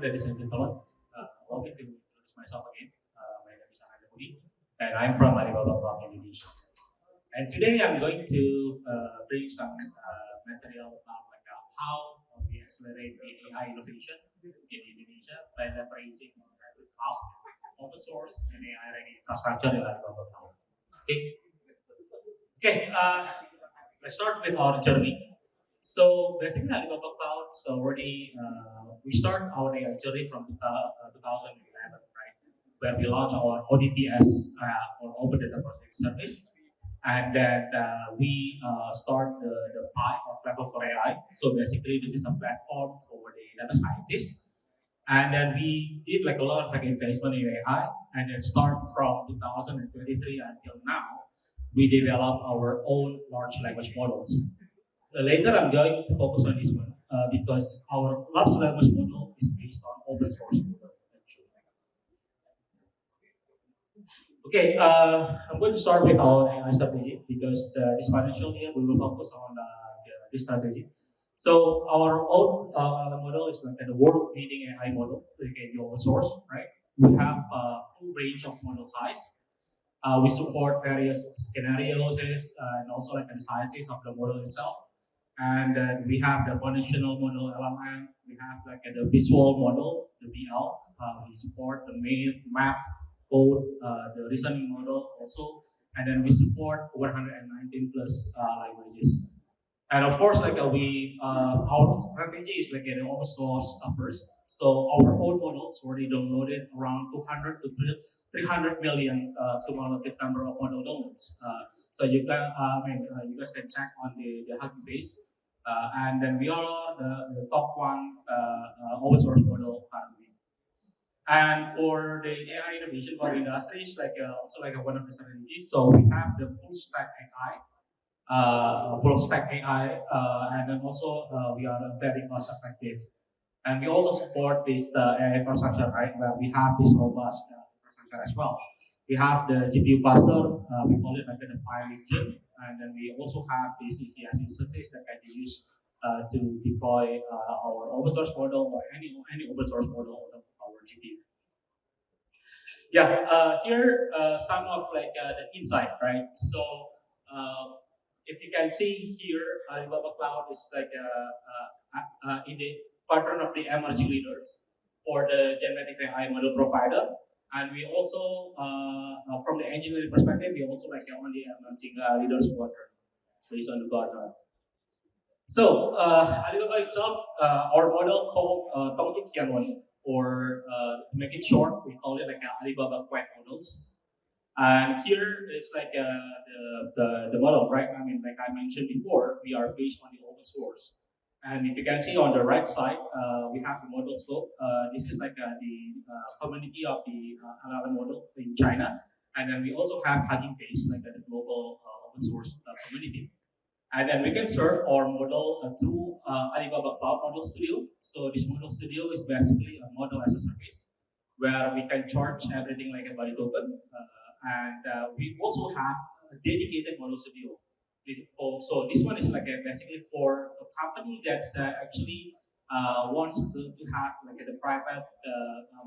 ladies and gentlemen. Allow me to introduce myself again. My name is Ananda Budi, and I'm from Alibaba Cloud, Indonesia. And today I'm going to bring some material about how we accelerate the AI innovation in Indonesia by leveraging private cloud, open source, and AI-ready infrastructure in Alibaba Cloud. Okay, okay. Let's start with our journey. So basically, Alibaba Cloud. So already we start our AI journey from 2011, right? Where we launched our ODPS or Open Data Processing Service, and then we start the PI or platform for AI. So basically, this is a platform for the data scientists, and then we did like a lot of like investment in AI, and then start from 2023 until now, we develop our own large language models. Later, I'm going to focus on this one because our large language model is based on open source model. Actually. Okay, I'm going to start with our AI strategy because this financial year we will focus on this strategy. So our own model is like the world-leading AI model, like the open source, right? We have a full range of model size. We support various scenarios and also like the sizes of the model itself. And then we have the foundational model LLM. We have like the visual model, the VL. We support the main math code, the reasoning model also, and then we support 119 plus languages. And of course, like our strategy is like an open source first. So our own models already downloaded around 200 to 300 million cumulative number of model downloads. So you can, you guys can check on the Hugging Face. And then we are the top one open source model currently. And for the AI innovation for industries, like also like one of the strategies. So we have the full stack AI, full stack AI, and then also we are very cost effective. And we also support this AI infrastructure, right? Where we have this robust infrastructure as well. We have the GPU cluster, we call it like the Pi region, and then we also have these ECS instances that can be used to deploy our open source model or any open source model on our GPU. Yeah, here some of like the insight, right? So if you can see here, Alibaba Cloud is like in the pattern of the emerging leaders for the generative AI model provider. And we also, from the engineering perspective, we also like on the emerging leaders quadrant based on the Gartner. So Alibaba itself, our model called Tongjik Qianwen, or to make it short, we call it like Alibaba Quant models. And here is like the model, right? I mean, like I mentioned before, we are based on the open source. And if you can see on the right side, we have the model scope. This is like the community of the LLM model in China. And then we also have Hugging Face, like the global open source community. And then we can serve our model through Alibaba Cloud Model Studio. So this Model Studio is basically a model as a service where we can charge everything like a body token. And we also have a dedicated Model Studio. So this one is like basically for a company that's actually wants to have like the private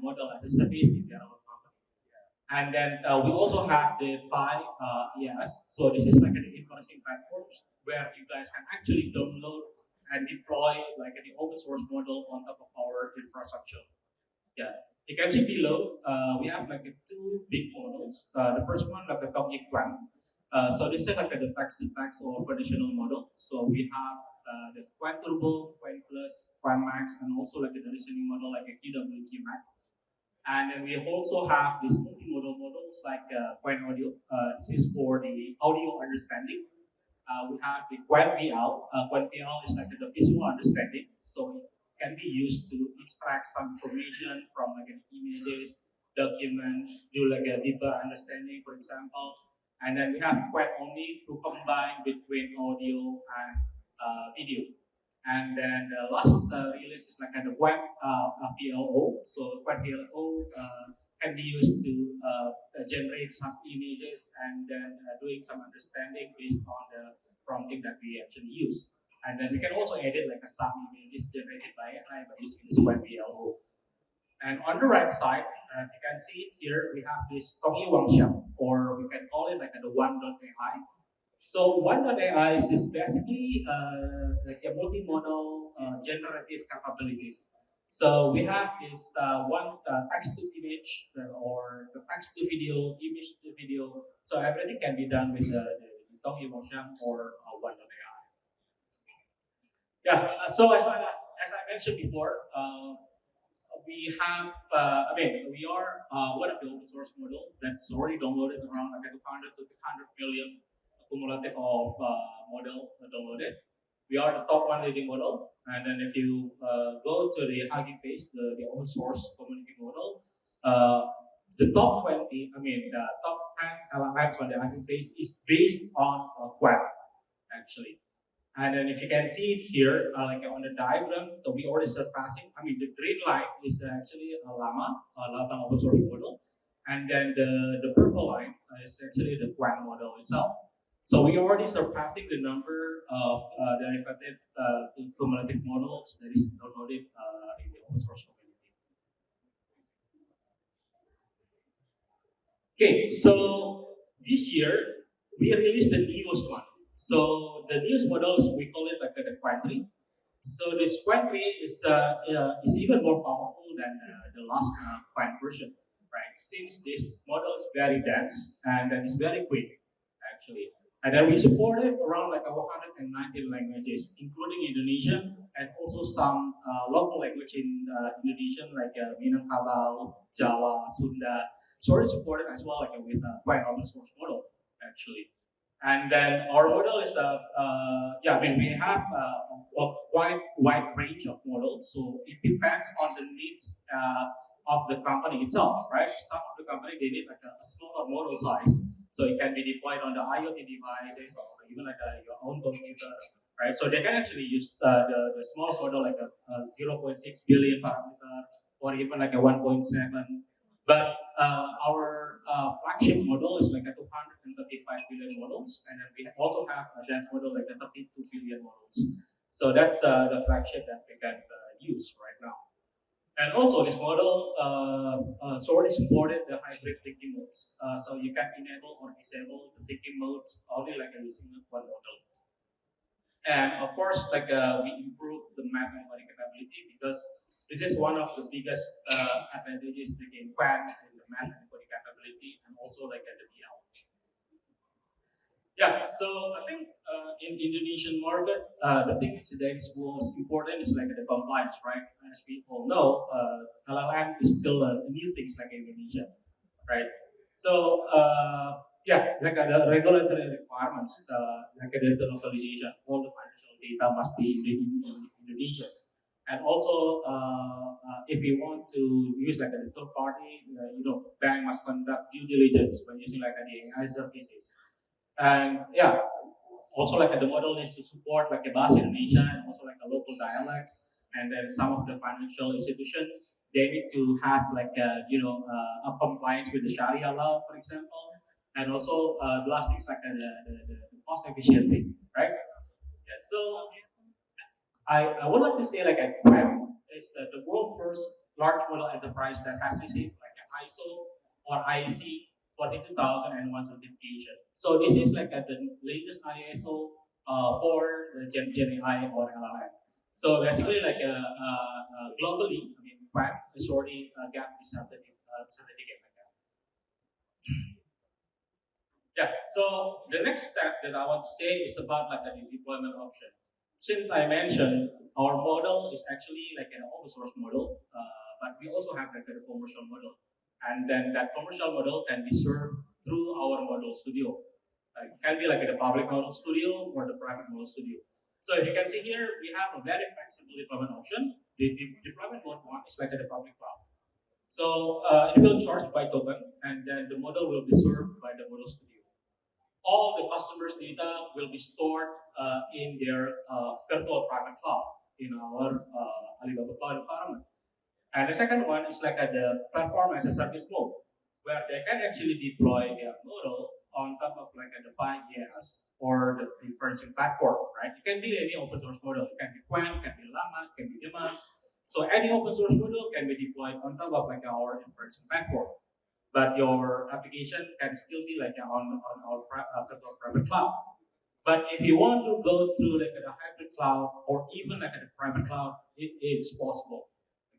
model as a service in their own company. And then we also have the Pi ES. So this is like an inferencing platform where you guys can actually download and deploy like the open source model on top of our infrastructure. Yeah, you can see below we have like two big models. The first one like the Tongjik Quant. So this is like the text-to-text or traditional model. So we have the Quant Turbo, Quant Plus, Quant Max, and also like the reasoning model like a QWQ Max. And then we also have these multimodal models like Quant Audio. This is for the audio understanding. We have the Quant VL. Quant VL is like the visual understanding. So it can be used to extract some information from like images, document, do like a deeper understanding, for example. And then we have Quant Omni to combine between audio and video. And then the last release is like the Quant VLO. So Quant VLO can be used to generate some images and then doing some understanding based on the prompting that we actually use. And then we can also edit like some images generated by AI by using this Quant VLO. And on the right side, if you can see here, we have this Tongi Wangxiang, or we can call it like the one.ai. So one.ai is basically like a multimodal generative capabilities. So we have this one text to image or the text to video, image to video. So everything can be done with the Tongi Wangxiang or one.ai. Yeah. So as I mentioned before, we have, we are one of the open source model that's already downloaded around like 200 to 300 million cumulative of model downloaded. We are the top one leading model. And then if you go to the Hugging Face, the open source community model, uh, the top 20, the top 10 LLMs on the Hugging Face is based on Quad, actually. And then if you can see it here, like on the diagram, so we already surpassing. The green line is actually a Llama open source model, and then the purple line is actually the Quant model itself. So we already surpassing the number of derivative cumulative models that is downloaded in the open source community. Okay, so this year we released the newest one. So the newest models we call it like the Quant 3. So this Quant 3 is even more powerful than the last Quant version, right? Since this model is very dense and then it's very quick, actually. And then we supported around like 119 languages, including Indonesian and also some local language in Indonesian like Minangkabau, Jawa, Sunda. So it's supported as well like with a quite open source model, actually. And then our model is we have a quite wide range of models. So it depends on the needs of the company itself, right? Some of the company they need like a smaller model size, so it can be deployed on the IoT devices or even like your own computer, right? So they can actually use the small model like a 0.6 billion parameter or even like a 1.7. But our flagship model is like a 235 billion models, and then we also have that model like a 32 billion models. So that's the flagship that we can use right now. And also, this model already supported the hybrid thinking modes. So you can enable or disable the thinking modes only like using one model. And of course, we improve the math and coding capability because this is one of the biggest advantages they can quant in the math and coding capability, and also like at the DL. Yeah, so I think in Indonesian market, the thing is that is most important is like the compliance, right? As we all know, LLM is still a new things like in Indonesia, right? So like the regulatory requirements, like the data localization, all the financial data must be in Indonesia. And also, if you want to use like a third party, bank must conduct due diligence when using like the AI services. And yeah, also like the model needs to support like a Bahasa Indonesia and also like a local dialects. And then some of the financial institutions they need to have like a compliance with the Sharia law, for example, and also the last thing is like the cost efficiency, right? Yeah. So I would like to say like a Quem is the world first large model enterprise that has received like an ISO or IEC 42001 certification. So this is like the latest ISO for the Gen AI or LLM. So basically like globally, Quem is already got this certificate like that. Yeah. So the next step that I want to say is about like the deployment option. Since I mentioned our model is actually like an open source model, but we also have like a commercial model, and then that commercial model can be served through our model studio. It can be like a public model studio or the private model studio. So if you can see here, we have a very flexible deployment option. The deployment mode one is like a public cloud. So it will charge by token, and then the model will be served by the model studio. All the customers' data will be stored in their virtual private cloud in our Alibaba Cloud environment. And the second one is like the platform as a service mode, where they can actually deploy their model on top of like the PyES or the inferencing platform, right? It can be any open source model. It can be Quant, it can be Llama, it can be Demand. So any open source model can be deployed on top of like our inference platform, but your application can still be like on our private cloud. But if you want to go through like a hybrid cloud or even like a private cloud, it's possible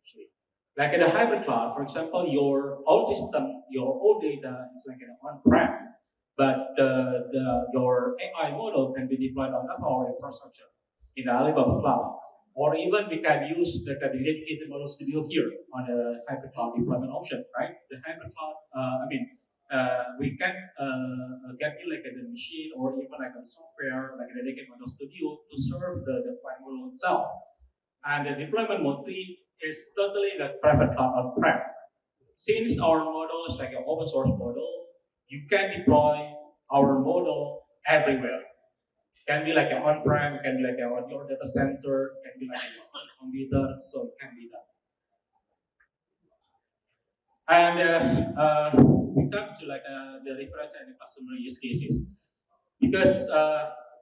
actually. Like in a hybrid cloud, for example, your own system, your own data is like an on-prem, but your AI model can be deployed on top of our infrastructure in the Alibaba Cloud. Or even we can use the dedicated model studio here on the hybrid cloud deployment option, right? The hybrid cloud, we can get you like a machine or even like a software like a dedicated model studio to serve the deployment model itself. And the deployment mode 3 is totally like private cloud on-prem. Since our model is like an open source model, you can deploy our model everywhere. It can be like an on-prem, it can be like on your data center, it can be like on a computer, so it can be done. And we come to like the reference and the customer use cases because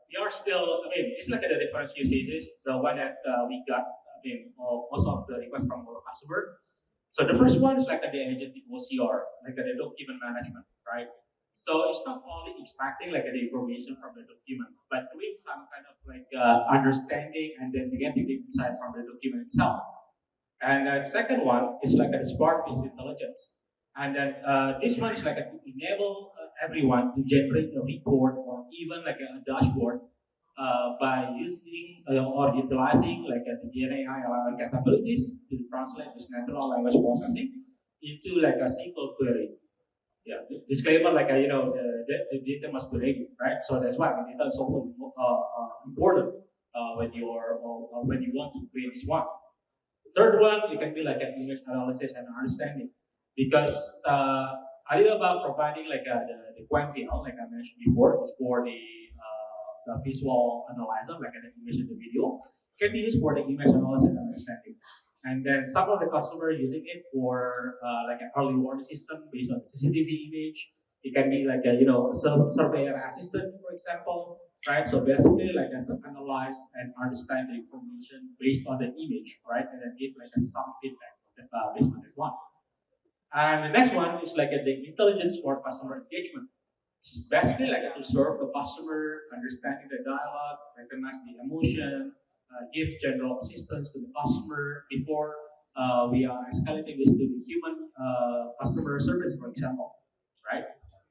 we are still. I mean, it's like the reference use cases, the one that we got. I mean, most of the requests from our customer. So the first one is like the agentic OCR, like the document management, right? So it's not only extracting like the information from the document, but doing some kind of like understanding and then getting the insight from the document itself. And the second one is like a smart business intelligence. And then this one is like to enable everyone to generate a report or even like a dashboard by using or utilizing like the GenAI LLM capabilities to translate this natural language processing into like a SQL query. Yeah, disclaimer like the data must be ready, right? So that's why data is also important when you want to create this one. Third one, it can be like an image analysis and understanding, because Alibaba providing like the QuantVL, like I mentioned before, is for the visual analyzer, like an image and the video, can be used for the image analysis and understanding. And then some of the customers using it for like an early warning system based on CCTV image. It can be like a surveyor assistant, for example, right? So basically, like to analyze and understand the information based on the image, right? And then give like some feedback based on that one. And the next one is like the intelligence for customer engagement. It's basically like to serve the customer, understanding the dialogue, recognize the emotion, give general assistance to the customer before we are escalating this to the human customer service, for example, right?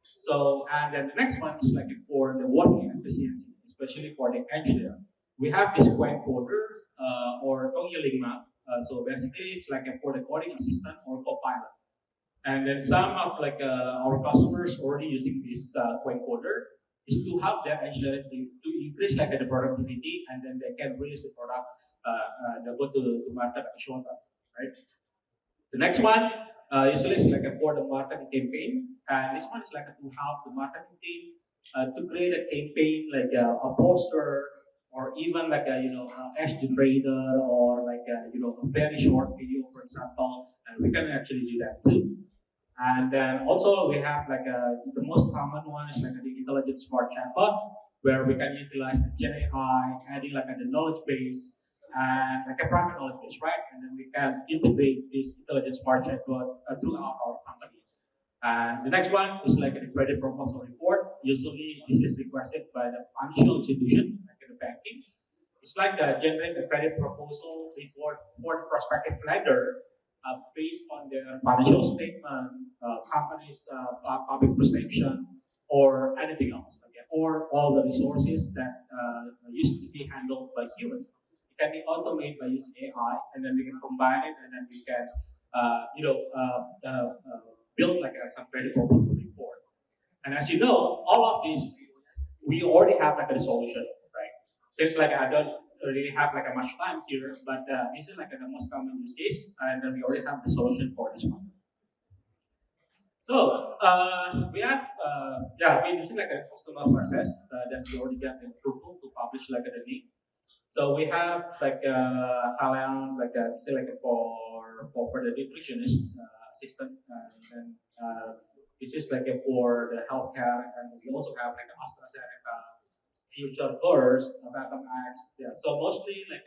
So, and then the next one is like for the working efficiency, especially for the engineer. We have this Quen coder or Tongyelingma. So basically, it's like for the coding assistant or copilot. And then some of like our customers already using this Quen coder is to help their engineering to increase like the productivity, and then they can release the product, they go to market shorter, right? The next one usually is like for the marketing campaign, and this one is like to help the marketing team to create a campaign like a poster or even like a S generator or like a very short video, for example. And we can actually do that too. And then also we have like the most common one is like the intelligent smart chatbot, where we can utilize the Gen AI, adding like the knowledge base and like a private knowledge base, right? And then we can integrate this intelligent smart chatbot throughout our company. And the next one is like the credit proposal report. Usually this is requested by the financial institution, like the banking. It's like generate a credit proposal report for the prospective lender based on their financial statement, company's public perception, or anything else, okay? Or all the resources that used to be handled by humans. It can be automated by using AI, and then we can combine it, and then we can, build like some credit proposal report. And as you know, all of this we already have like a solution, right? Seems like I don't really have like a much time here, but this is like the most common use case, and then we already have the solution for this one. So we have, yeah, I mean, this is like a customer success that we already got the approval to publish like a name. So we have like how like say like for the nutritionist assistant, and this is like for the healthcare, and we also have like AstraZeneca, Future First, Bottom X. Yeah. So mostly like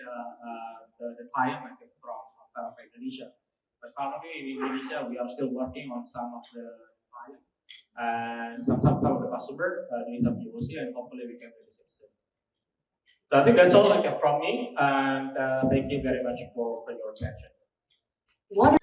the client like from outside of Indonesia. But currently in Indonesia, we are still working on some of the client and some of the customer doing some POC, and hopefully we can release it soon. So I think that's all from me, and thank you very much for your attention. What